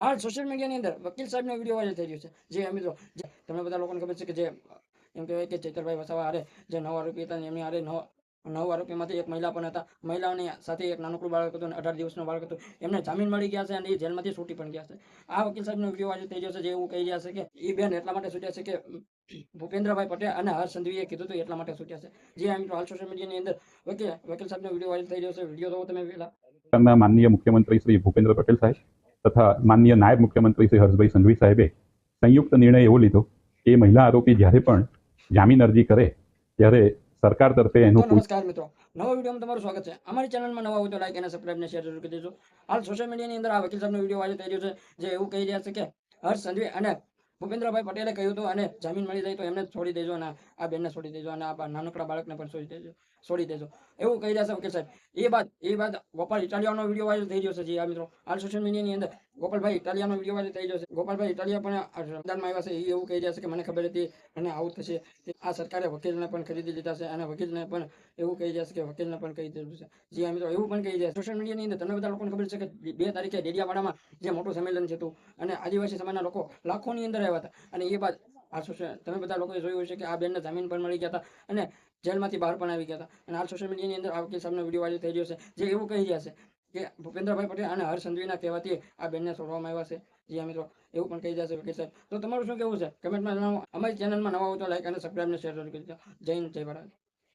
હાલ સોશિયલ મીડિયાની અંદર વકીલ સાહેબનો વિડીયો વાયરલ થઈ રહ્યો છે, જે મિત્રો તમને બધા લોકોને ખબર છે કે જે એમ કહેવાય કે ચેતરભાઈ વસાવા હારે જે 9 આરોપી હતા એમની હારે 9 આરોપીમાંથી એક મહિલા પણ હતા. મહિલાઓની સાથે એક નાનકડું બાળક હતું અને 18 દિવસનું બાળક હતું. એમને જામીન મળી ગયા છે અને એ જેલમાંથી છૂટી પણ ગયા છે. આ વકીલ સાહેબનો વિડીયો વાયરલ થઈ રહ્યો છે, જે એવું કહી રહ્યા છે કે એ બેન એટલા માટે છૂટ્યા છે કે ભૂપેન્દ્રભાઈ પટેલ અને હર્ષ સંઘવીએ કીધું હતું એટલા માટે છૂટ્યા છે. જે આ મિત્રો હાલ સોશિયલ મીડિયાની અંદર વકીલ સાહેબનો વિડીયો વાયરલ થઈ રહ્યો છે. વિડીયો તો તમે પહેલા માનનીય મુખ્યમંત્રી શ્રી ભૂપેન્દ્ર પટેલ સાહેબ તથા માનનીય નાયબ મુખ્યમંત્રી શ્રી હર્ષભાઈ સંઘવી સાહેબે સંયુક્ત નિર્ણય એવો લીધો કે મહિલા આરોપી જ્યારે પણ જામીન અરજી કરે ત્યારે સરકાર તરફે એનું નમસ્કાર મિત્રો, નવા વિડીયોમાં તમારું સ્વાગત છે. અમારી ચેનલમાં નવા હોય તો લાઈક અને સબસ્ક્રાઇબ ને શેર જરૂર કરી દેજો. હાલ સોશિયલ મીડિયાની અંદર આ વકીલ સાહેબનો વિડીયો વાયરલ થઈ રહ્યો છે, જે એવું કહી રહ્યા છે કે હર્ષ સંઘવી અને ભૂપેન્દ્રભાઈ પટેલે કહ્યું હતું અને જામીન મળી જાય તો એમને છોડી દેજો અને આ બેનને છોડી દેજો અને આ નાનકડા બાળકને પણ છોડી દેજો એવું કહી રહ્યા છે વકીલ સાહેબ. એ બાદ ગોપાલ ઇટાલિયાનો વિડીયો વાયરલ થઈ રહ્યો છે. જે આ મિત્રો હાલ સોશિયલ મીડિયાની અંદર ગોપાલભાઈ ઇટાલિયાનો વિડીયો વાયરલ થઈ રહ્યો છે. ગોપાલભાઈ ઇટાલિયા પણ રમદાનમાં આવ્યા છે. એ એવું કહી રહ્યા છે કે મને ખબર હતી અને આવું થશે. આ સરકારે વકીલને પણ ખરીદી લીધા છે અને વકીલને પણ એવું કહી રહ્યા છે કે વકીલને પણ કહી દીધું છે. જે આ મિત્રો એવું પણ કહી રહ્યા છે. સોશિયલ મીડિયાની અંદર તમને બધા લોકોને ખબર છે કે 2 તારીખે ડેડિયાપાડામાં જે મોટું સંમેલન થયું અને આદિવાસી સમાજના લોકો લાખોની અંદર આવ્યા હતા. અને એ બાદ આ તમે બધા લોકોએ જોયું છે કે આ બેનને જામીન પણ મળી ગયા હતા અને જેલમાંથી બહાર પણ આવી ગયા હતા. અને હાલ સોશિયલ મીડિયાની અંદર આ વકીલ સાહેબનો વિડીયો વાયરલ થઈ રહ્યો છે, જે એવું કહી રહ્યા છે કે ભૂપેન્દ્રભાઈ પટેલ અને હર્ષ સંઘવીના કહેવાથી આ બેનને છોડવામાં આવ્યા છે. જે મિત્રો એવું પણ કહી રહ્યા છે વકીલ સાહેબ. તો તમારું શું કહેવું છે કમેન્ટમાં જણાવો. અમારી ચેનલમાં નવા હોય તો લાઈક અને સબસ્ક્રાઇબ ને શેર જરૂર કરી દો. જય હિન્દ, જય ભારત.